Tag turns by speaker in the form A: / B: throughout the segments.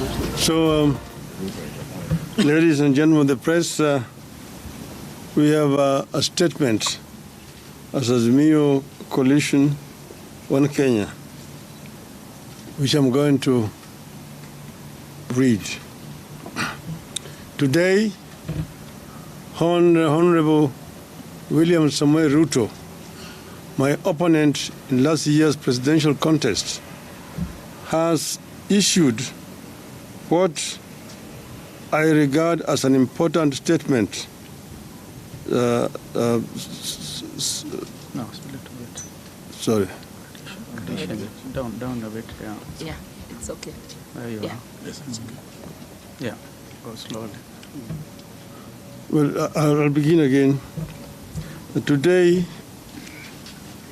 A: So, ladies and gentlemen of the press, we have a statement as a Zimio coalition, One Kenya, which I'm going to read. Today, Honorable William Samoei Ruto, my opponent in last year's presidential contest, has issued what I regard as an important statement.
B: No, it's a little bit.
A: Sorry.
B: Down a bit, yeah.
C: Yeah, it's okay.
B: There you
C: Yeah.
B: are.
D: Yes, it's okay.
B: Yeah, go slowly.
A: Well, I'll begin again. Today,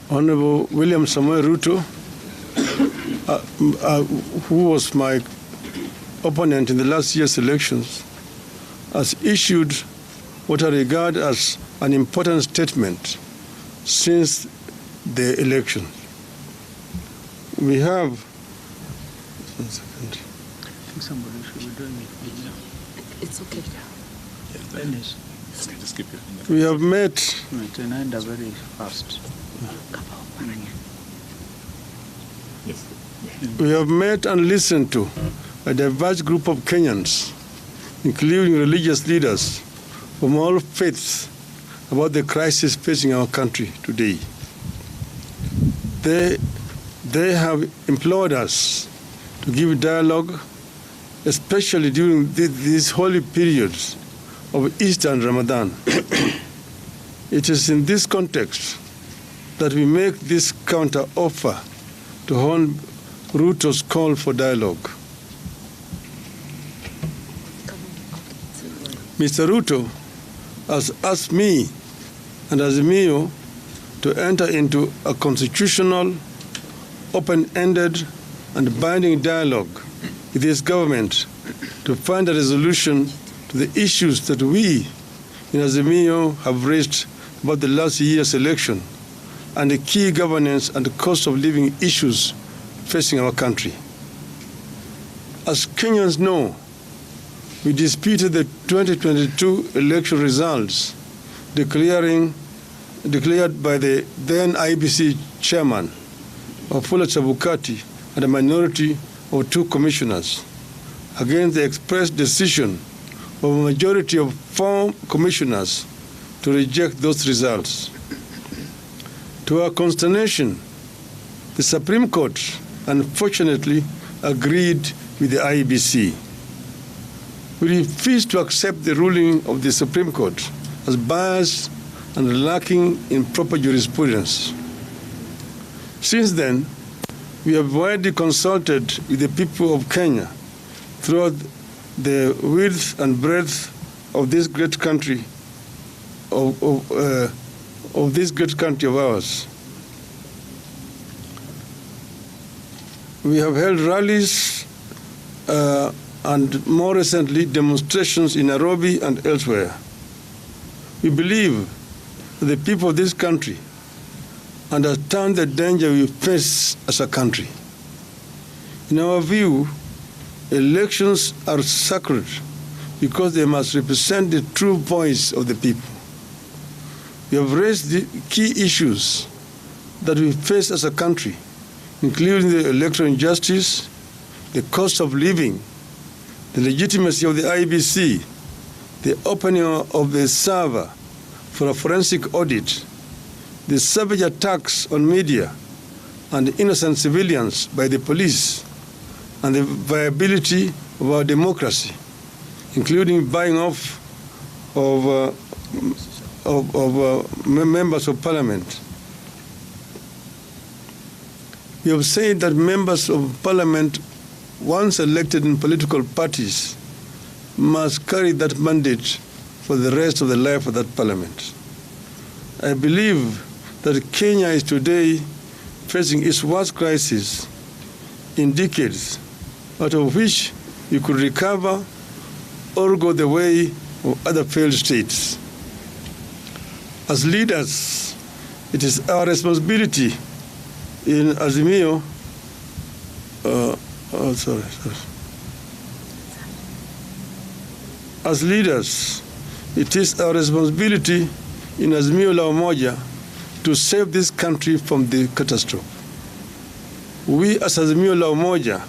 A: Honorable William Samoei Ruto, who was my opponent in the last year's elections, has issued what I regard as an important statement since the election. We have, one second.
B: I think somebody should be doing it.
C: It's okay.
B: Dennis,
D: Just keep your finger.
A: We have met
B: no, it's an end very fast.
D: Yes.
A: We have met and listened to a diverse group of Kenyans, including religious leaders from all faiths, about the crisis facing our country today. They have implored us to give dialogue, especially during these holy periods of Easter and Ramadan. It is in this context that we make this counter-offer to Hon. Ruto's call for dialogue. Mr. Ruto has asked me and Azimio to enter into a constitutional, open-ended, and binding dialogue with his government to find a resolution to the issues that we in Azimio have raised about the last year's election and the key governance and cost of living issues facing our country. As Kenyans know, we disputed the 2022 election results declared by the then IBC chairman, Wafula Chebukati, and a minority of 2 commissioners against the express decision of a majority of 4 commissioners to reject those results. To our consternation, the Supreme Court unfortunately agreed with the IBC. We refuse to accept the ruling of the Supreme Court as biased and lacking in proper jurisprudence. Since then, we have widely consulted with the people of Kenya throughout the width and breadth of this great country of this great country of ours. We have held rallies and more recently demonstrations in Nairobi and elsewhere. We believe that the people of this country understand the danger we face as a country. In our view, elections are sacred because they must represent the true voice of the people. We have raised the key issues that we face as a country, including the electoral injustice, the cost of living, the legitimacy of the IBC, the opening of the server for a forensic audit, the savage attacks on media and innocent civilians by the police, and the viability of our democracy, including buying off of members of parliament. We have said that members of parliament, once elected in political parties, must carry that mandate for the rest of the life of that parliament. I believe that Kenya is today facing its worst crisis in decades, out of which we could recover or go the way of other failed states. As leaders, it is our responsibility in Azimio, As leaders, it is our responsibility in Zimio la Umoja to save this country from the catastrophe. We as Zimio la Umoja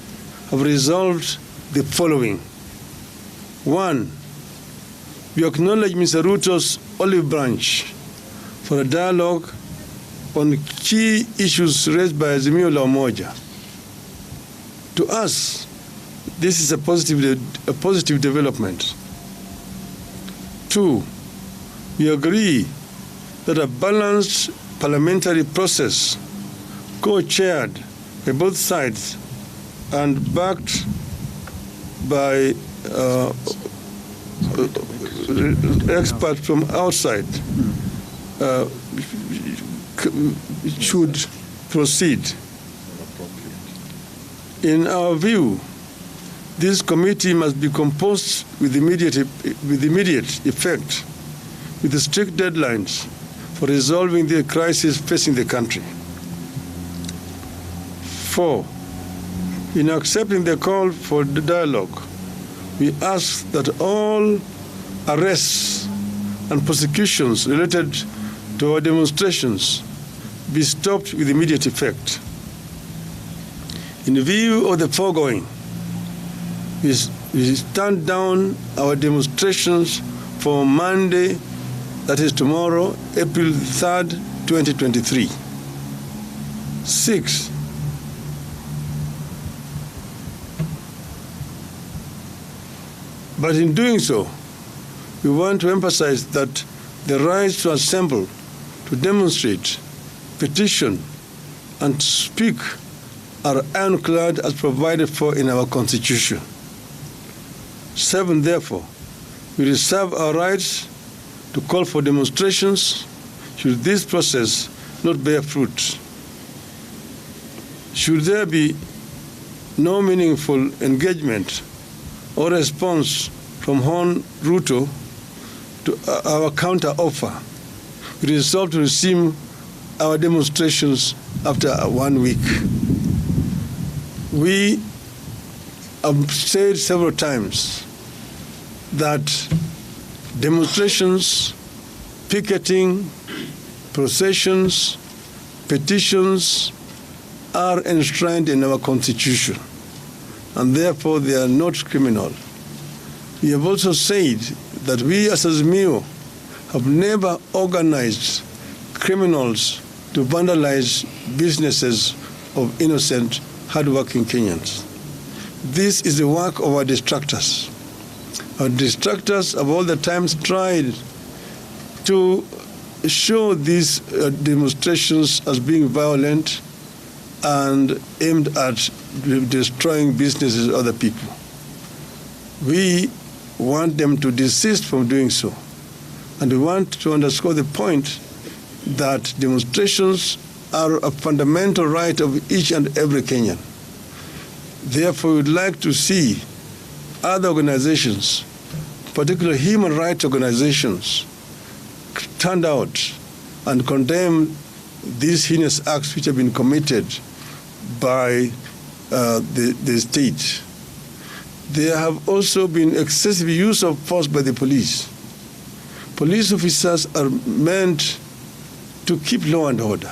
A: have resolved the following. 1. We acknowledge Mr. Ruto's olive branch for a dialogue on key issues raised by Zimio la Umoja. To us, this is a positive development. 2. We agree that a balanced parliamentary process, co-chaired by both sides and backed by experts from outside, should proceed. In our view, this committee must be composed with immediate effect, with strict deadlines for resolving the crisis facing the country. 4. In accepting the call for the dialogue, we ask that all arrests and prosecutions related to our demonstrations be stopped with immediate effect. In view of the foregoing, we stand down our demonstrations for Monday, that is tomorrow, April 3rd, 2023. 6. But in doing so, we want to emphasize that the rights to assemble, to demonstrate, petition, and speak are ironclad as provided for in our Constitution. 7, therefore, we reserve our rights to call for demonstrations should this process not bear fruit. Should there be no meaningful engagement or response from Hon Ruto to our counter-offer, we resolve to resume our demonstrations after 1 week. We have said several times that demonstrations, picketing, processions, petitions are enshrined in our Constitution, and therefore they are not criminal. We have also said that we as Zimio have never organized criminals to vandalize businesses of innocent, hardworking Kenyans. This is the work of our distractors. Our distractors have all the times tried to show these demonstrations as being violent and aimed at destroying businesses of other people. We want them to desist from doing so. And we want to underscore the point that demonstrations are a fundamental right of each and every Kenyan. Therefore, we would like to see other organizations, particularly human rights organizations, stand out and condemn these heinous acts which have been committed by the state. There have also been excessive use of force by the police. Police officers are meant to keep law and order.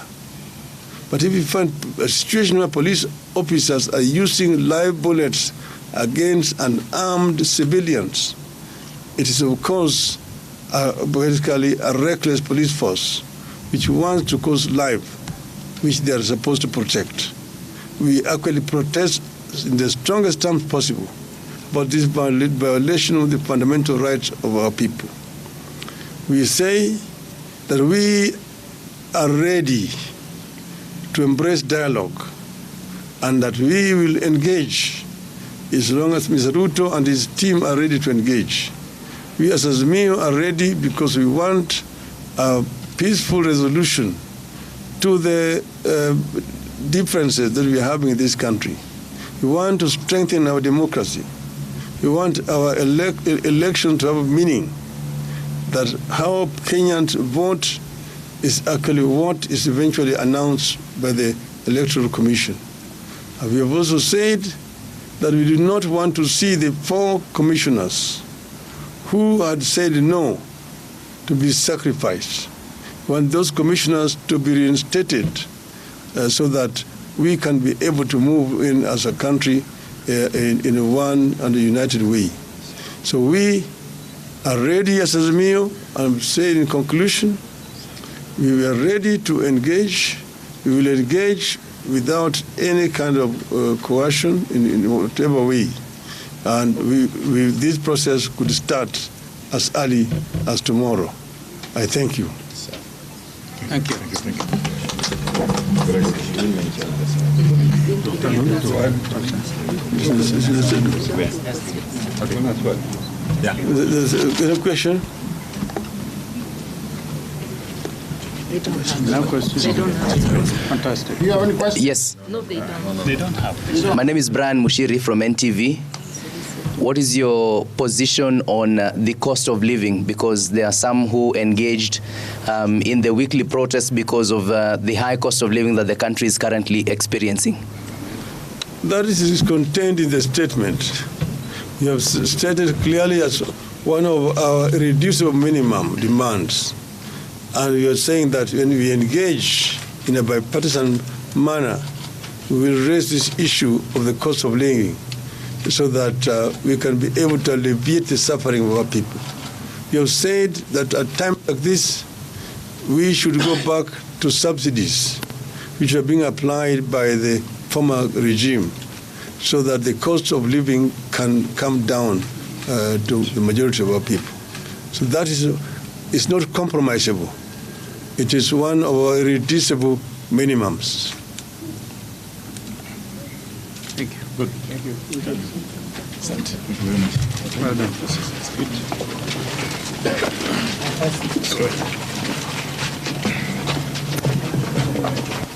A: But if you find a situation where police officers are using live bullets against unarmed civilians, it is, of course, basically a reckless police force which wants to cause life, which they are supposed to protect. We actually protest in the strongest terms possible about this violation of the fundamental rights of our people. We say that we are ready to embrace dialogue and that we will engage as long as Mr. Ruto and his team are ready to engage. We as Zimio are ready because we want a peaceful resolution to the differences that we are having in this country. We want to strengthen our democracy. We want our election to have a meaning, that how Kenyans vote is actually what is eventually announced by the Electoral Commission. And we have also said that we do not want to see the 4 commissioners who had said no to be sacrificed. We want those commissioners to be reinstated so that we can be able to move in as a country in a one and a united way. So we are ready as zimio. I'm saying in conclusion, we are ready to engage. We will engage without any kind of coercion in whatever way. And this process could start as early as tomorrow. I thank you.
B: Thank you.
D: Thank you. Yeah.
A: There's a question?
B: No questions. They don't have. Fantastic.
C: Do you have any questions?
E: Yes.
F: No, they don't.
D: They don't have.
E: My name is Brian Mushiri from NTV. What is your position on the cost of living? Because there are some who engaged in the weekly protest because of the high cost of living that the country is currently experiencing.
A: That is contained in the statement. You have stated clearly as one of our irreducible minimum demands. And you are saying that when we engage in a bipartisan manner, we will raise this issue of the cost of living so that we can be able to alleviate the suffering of our people. You have said that at times like this, we should go back to subsidies which are being applied by the former regime so that the cost of living can come down to the majority of our people. So that is not compromisable. It is one of our irreducible minimums.
B: Thank you.
D: Good.
B: Thank you.
D: Thank you very much.
B: Well done.
D: That's good.